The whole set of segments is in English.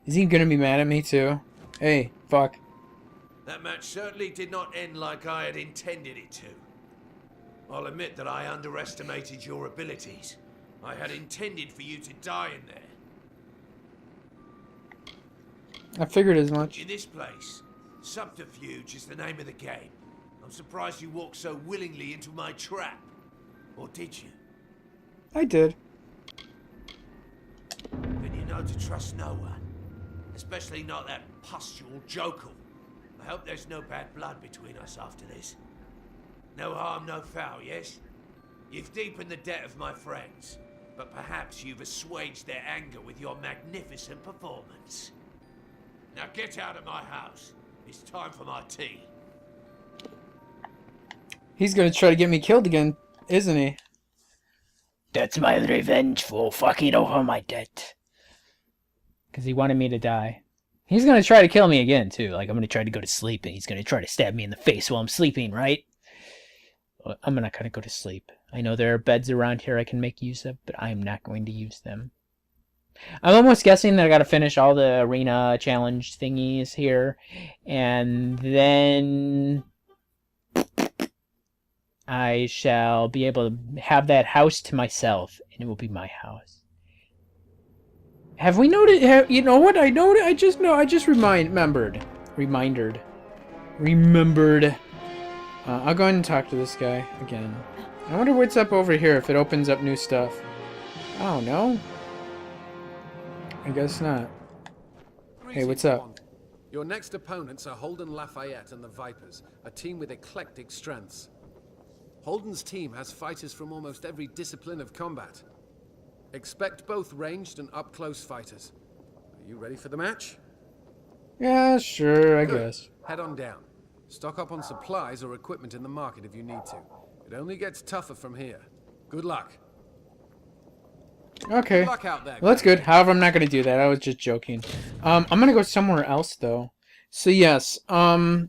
Is he gonna be mad at me too? Hey, fuck. That match certainly did not end like I had intended it to. I'll admit that I underestimated your abilities. I had intended for you to die in there. I figured as much. In this place, subterfuge is the name of the game. I'm surprised you walked so willingly into my trap. Or did you? I did. Then you know to trust no one. Especially not that pustule Joker. I hope there's no bad blood between us after this. No harm, no foul, yes? You've deepened the debt of my friends, but perhaps you've assuaged their anger with your magnificent performance. Now get out of my house. It's time for my tea. He's gonna try to get me killed again, isn't he? That's my revenge for fucking over my debt. Because he wanted me to die. He's gonna try to kill me again, too. Like, I'm gonna try to go to sleep, and he's gonna try to stab me in the face while I'm sleeping, right? Well, I'm not gonna go to sleep. I know there are beds around here I can make use of, but I am not going to use them. I'm almost guessing that I gotta finish all the arena challenge thingies here, and then I shall be able to have that house to myself, and it will be my house. Have we noted? You know what? I just remembered. I'll go ahead and talk to this guy again. I wonder what's up over here. If it opens up new stuff. Oh no. I guess not. Hey, what's up? Your next opponents are Holden Lafayette and the Vipers, a team with eclectic strengths. Holden's team has fighters from almost every discipline of combat. Expect both ranged and up-close fighters. Are you ready for the match? Yeah, sure, I Good. guess. Head on down. Stock up on supplies or equipment in the market if you need to. It only gets tougher from here. Good luck. Okay. Good luck out there, Well, that's good. However, I'm not gonna do that. I was just joking. I'm gonna go somewhere else though. So yes, I've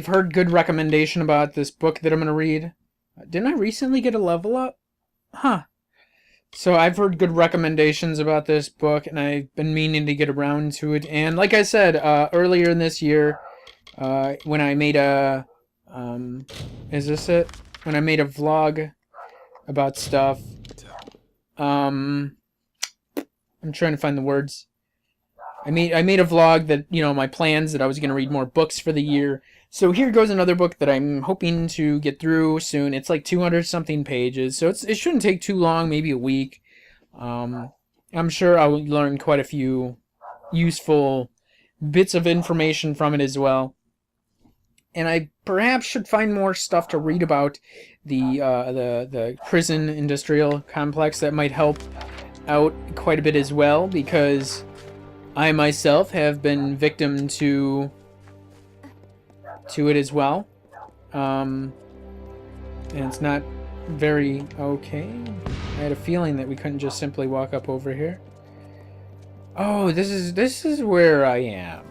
heard good recommendation about this book that I'm gonna read. Didn't I recently get a level up? Huh. So I've heard good recommendations about this book, and I've been meaning to get around to it. And like I said earlier in this year, when I made a is this it? When I made a vlog about stuff. I'm trying to find the words. I made a vlog that, you know, my plans that I was going to read more books for the year. So here goes another book that I'm hoping to get through soon. It's like 200 something pages, so it shouldn't take too long, maybe a week. I'm sure I'll learn quite a few useful bits of information from it as well. And I perhaps should find more stuff to read about the prison industrial complex that might help out quite a bit as well, because I myself have been victim to it as well. And it's not very okay. I had a feeling that we couldn't just simply walk up over here. Oh, this is where I am.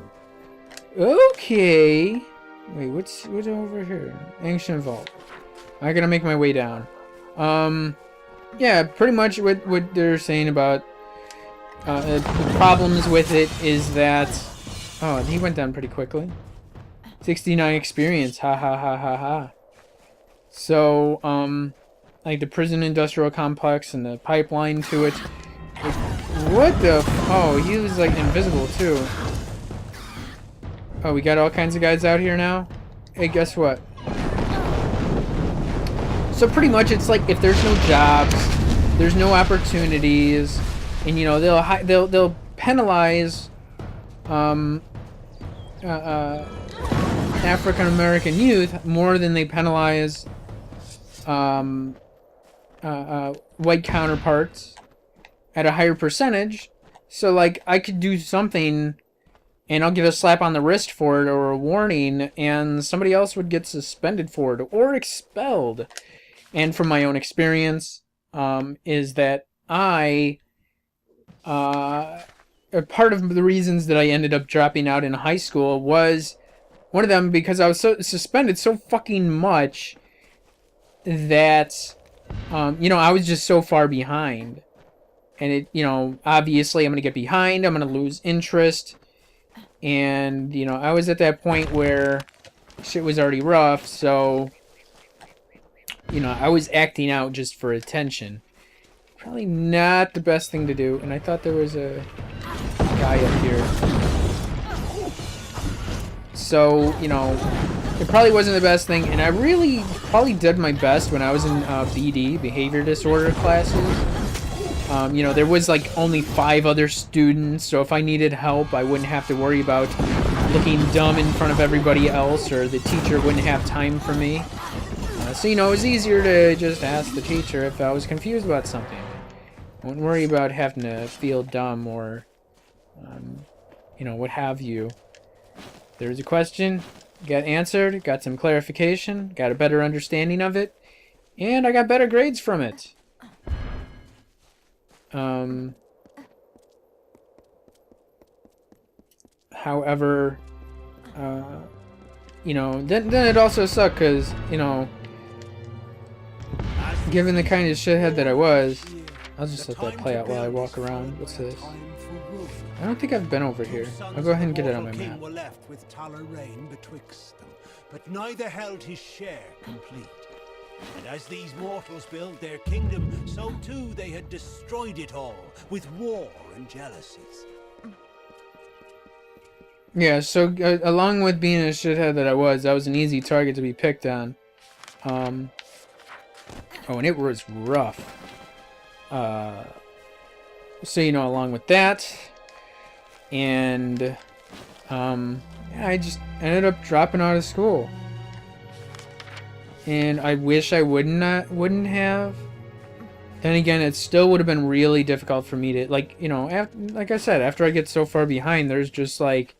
Okay. Wait, what's over here? Ancient Vault. I gotta make my way down. Yeah, pretty much what they're saying about the problems with it is that... Oh, he went down pretty quickly. 69 experience, ha ha ha ha ha. So, like the prison industrial complex and the pipeline to it. Like, what the... Oh, he was like invisible too. Oh, we got all kinds of guys out here now? Hey, guess what? So pretty much it's like if there's no jobs, there's no opportunities, and you know they'll penalize African American youth more than they penalize white counterparts at a higher percentage. So like I could do something and I'll get a slap on the wrist for it or a warning, and somebody else would get suspended for it or expelled. And from my own experience, is that part of the reasons that I ended up dropping out in high school was one of them because I was suspended so fucking much that, you know, I was just so far behind. and it, you know, obviously I'm gonna get behind. I'm gonna lose interest, and you know, I was at that point where shit was already rough, so you know, I was acting out just for attention. Probably not the best thing to do, and I thought there was a guy up here. So, you know, it probably wasn't the best thing, and I really probably did my best when I was in BD, behavior disorder classes. You know, there was like only 5 other students, so if I needed help, I wouldn't have to worry about looking dumb in front of everybody else, or the teacher wouldn't have time for me. So, you know, it was easier to just ask the teacher if I was confused about something. I wouldn't worry about having to feel dumb or, you know, what have you. There's a question, got answered, got some clarification, got a better understanding of it, and I got better grades from it. However, you know, then it also sucked because, you know, given the kind of shithead that I was, I'll just let that play out while I walk around. What's this? I don't think I've been over here. I'll go ahead and get it on my map. Were left with Taller Rain betwixt them, but neither held his share complete. And as these mortals built their kingdom, so too they had destroyed it all with war and jealousies. Yeah, so along with being a shithead that I was an easy target to be picked on. Oh, and it was rough. So, you know, along with that, and I just ended up dropping out of school. And I wish I wouldn't have. Then again, it still would have been really difficult for me to, like, you know, like I said, after I get so far behind, there's just like,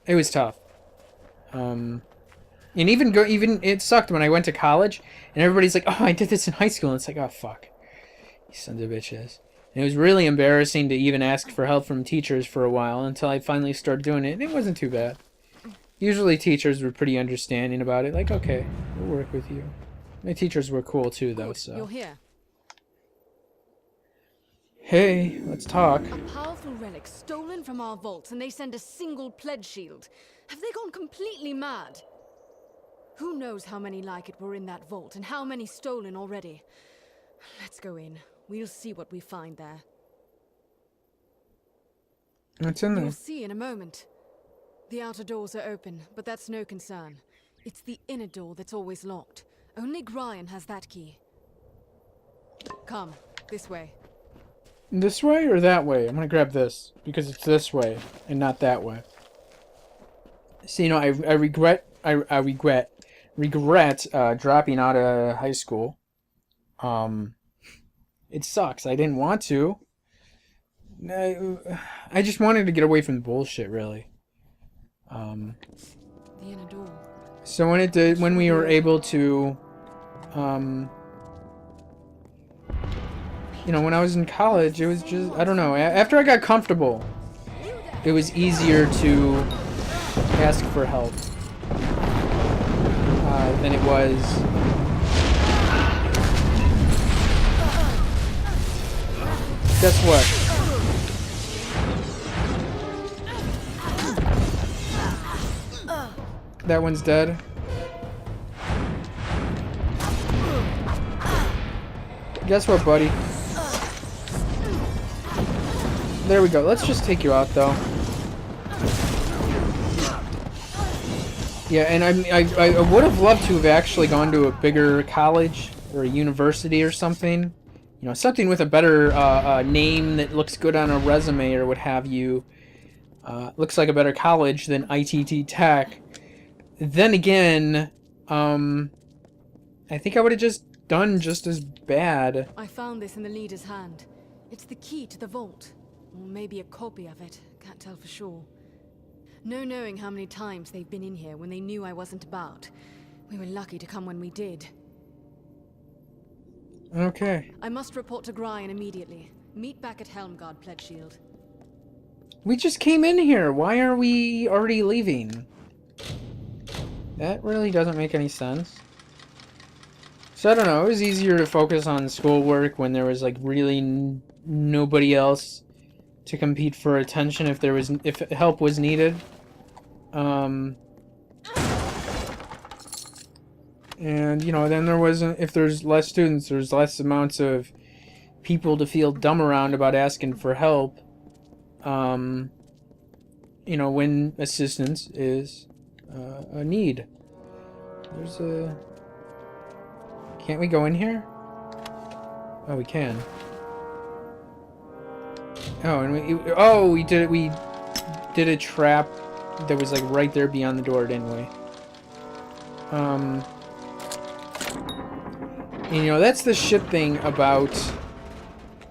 it was tough. And even it sucked when I went to college, and everybody's like, "Oh, I did this in high school," and it's like, "Oh fuck, you sons of bitches." And it was really embarrassing to even ask for help from teachers for a while until I finally started doing it, and it wasn't too bad. Usually teachers were pretty understanding about it, like, "Okay, we'll work with you." My teachers were cool too, though. Good, So. you're here. Hey, let's talk. A powerful relic stolen from our vaults, and they send a single pledge shield. Have they gone completely mad? Who knows how many like it were in that vault, and how many stolen already? Let's go in. We'll see what we find there. What's in there? You'll see in a moment. The outer doors are open, but that's no concern. It's the inner door that's always locked. Only Brian has that key. Come, this way. This way or that way? I'm gonna grab this because it's this way and not that way. So, you know, I regret dropping out of high school. It sucks. I didn't want to. I just wanted to get away from the bullshit, really. The inner door. So when we were able to, you know, when I was in college, it was just, I don't know, after I got comfortable, it was easier to ask for help than it was. Guess what? That one's dead. Guess what, buddy? There we go. Let's just take you out, though. Yeah, and I would have loved to have actually gone to a bigger college or a university or something. You know, something with a better name that looks good on a resume or what have you. Looks like a better college than ITT Tech. Then again, I think I would have just done just as bad. I found this in the leader's hand. It's the key to the vault. Or maybe a copy of it. Can't tell for sure. No knowing how many times they've been in here when they knew I wasn't about. We were lucky to come when we did. Okay. I must report to Brian immediately. Meet back at Helmgard, Pledge Shield. We just came in here. Why are we already leaving? That really doesn't make any sense. So I don't know, it was easier to focus on schoolwork when there was like really nobody else to compete for attention if help was needed. And you know, then if there's less students, there's less amounts of people to feel dumb around about asking for help. You know, when assistance is a need. There's a... Can't we go in here? Oh, we can. Oh, and we did a trap that was like right there beyond the door, didn't we? And, you know, that's the shit thing about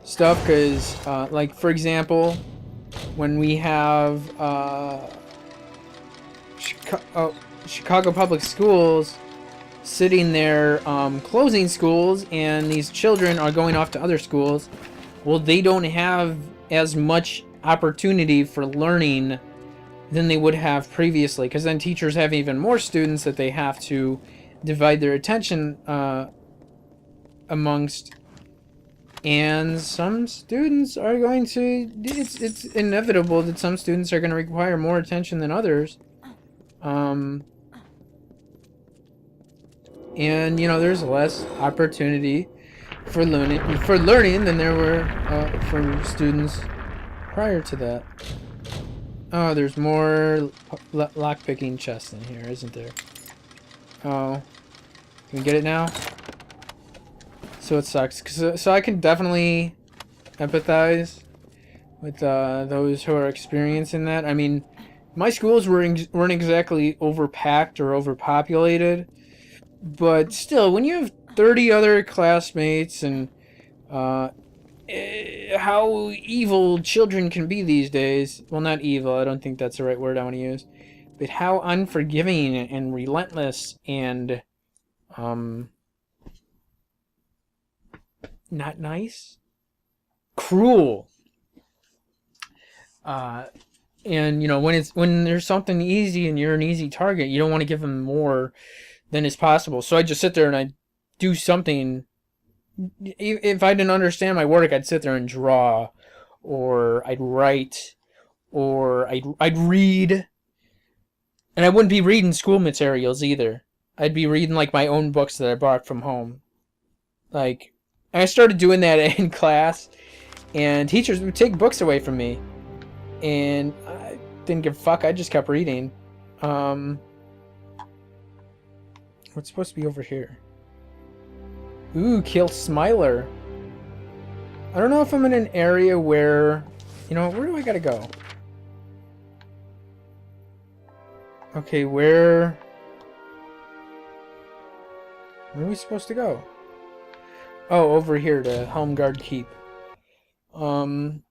stuff, because, like, for example, when we have, Chicago Public Schools sitting there, closing schools, and these children are going off to other schools, well, they don't have as much opportunity for learning than they would have previously, because then teachers have even more students that they have to divide their attention, amongst, and some students are going to, it's inevitable that some students are going to require more attention than others. And you know, there's less opportunity for learning than there were for students prior to that. Oh, there's more lockpicking chests in here, isn't there? Oh, can we get it now? So it sucks, so I can definitely empathize with those who are experiencing that. I mean, my schools weren't exactly overpacked or overpopulated, but still, when you have 30 other classmates and how evil children can be these days, well, not evil, I don't think that's the right word I want to use, but how unforgiving and relentless and not nice, cruel, and you know, when there's something easy and you're an easy target, you don't want to give them more than is possible. So I just sit there and I do something. If I didn't understand my work, I'd sit there and draw, or I'd write, or I'd read, and I wouldn't be reading school materials either. I'd be reading like my own books that I brought from home. Like, I started doing that in class, and teachers would take books away from me, and I didn't give a fuck. I just kept reading. What's supposed to be over here? Ooh, kill Smiler. I don't know if I'm in an area where... You know, where do I gotta go? Okay, where are we supposed to go? Oh, over here to Helmgard Keep. And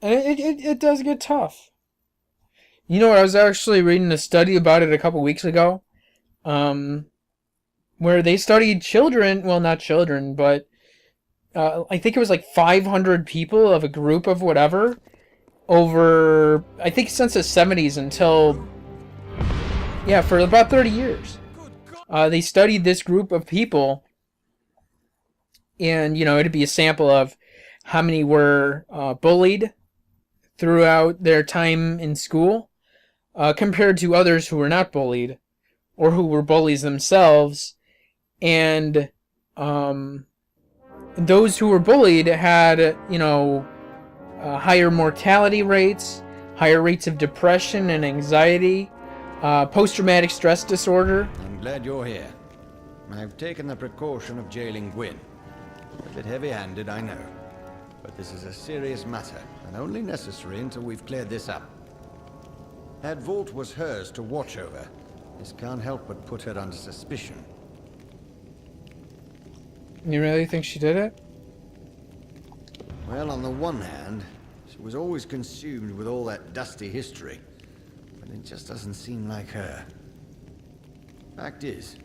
it does get tough. You know what, I was actually reading a study about it a couple weeks ago. Where they studied children, well, not children, but I think it was like 500 people of a group of whatever over, I think since the 70s until, yeah, for about 30 years. They studied this group of people, and, you know, it'd be a sample of how many were bullied throughout their time in school, compared to others who were not bullied, or who were bullies themselves. And those who were bullied had, you know, higher mortality rates, higher rates of depression and anxiety, post-traumatic stress disorder. I'm glad you're here. I've taken the precaution of jailing Gwyn. A bit heavy-handed, I know. But this is a serious matter, and only necessary until we've cleared this up. That vault was hers to watch over. This can't help but put her under suspicion. You really think she did it? Well, on the one hand, she was always consumed with all that dusty history. But it just doesn't seem like her. Fact is,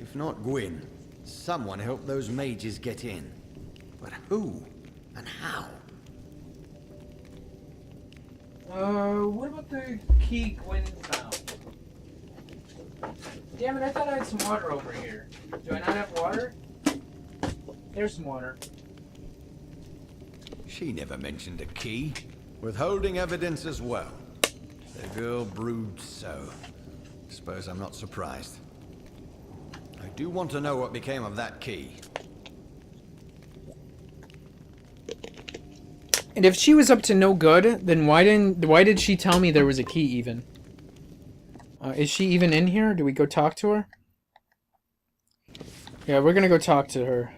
if not Gwyn, someone helped those mages get in. But who? And how? What about the key Gwyn found? damn it, I thought I had some water over here. Do I not have water? There's some water. She never mentioned a key. Withholding evidence as well. The girl broods so. Suppose I'm not surprised. I do want to know what became of that key. And if she was up to no good, then why did she tell me there was a key even? Is she even in here? Do we go talk to her? Yeah, we're gonna go talk to her.